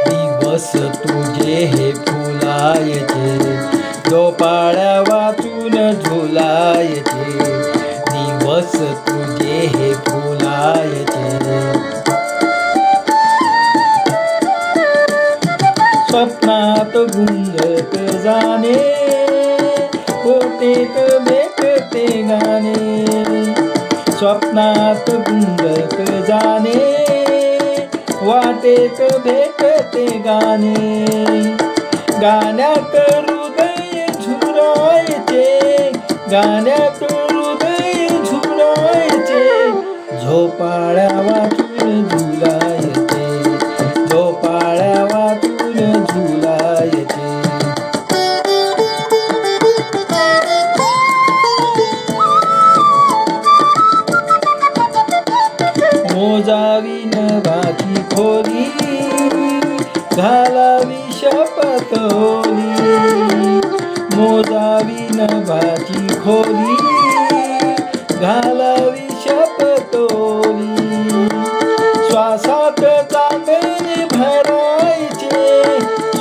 दिवस तुझे हे फुलायचे, झोपाळ्या वाचून झुलायचे. दिवस तुझे हे फुलायचे. स्वप्नात गुंगत जाणे, कोठेत भेटते गाणे. स्वप्नात गुंगत जाणे, वाटेत भेटते गाणे. गाण्यात हृदय झुरायचे, गाण्यात हृदय झुरायचे. झोपाळ्या वाचून झुलायचे, झोपाळ्या वाचून झुलायचे. मोजावी नभाची खोली, घालावी शपथ ओली. मोजावी नभाची खोली, घालावी शपथ ओली. श्वासात चांदणे भरायचे,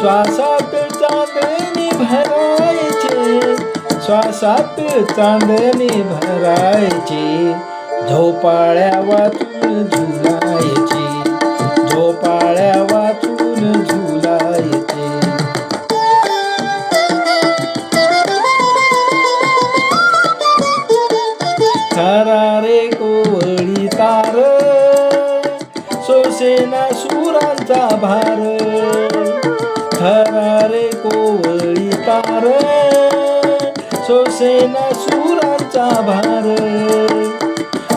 श्वासात चांदणे भरायचे. श्वासात चांदणे भरायचे. झोपाळ्या वाचून झुलायचे, झोपाळ्या वाचून झुलायचे. थरारे कोवळी तार, सोसेना सुरांचा भार. थरारे कोवळी तार, सोसेना सुरांचा भार.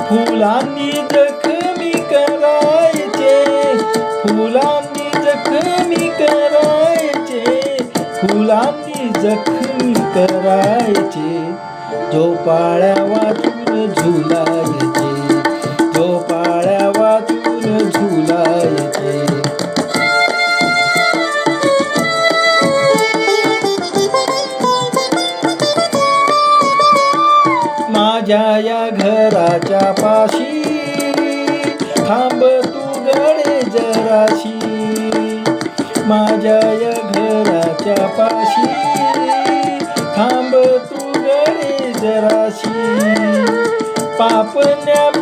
फुलांनी जखमी करायचे, फुलांनी जखमी करायचे. फुलांनी जखमी करायचे. झोपाळ्या वाचून झुलायचे, झोपाळ्या वाचून झुलायचे. माझ्या या घराच्या पाशी, थांब तू गडे जराशी. माझ्या या घराच्या पाशी, थांब तू गडे जराशी. पापण्या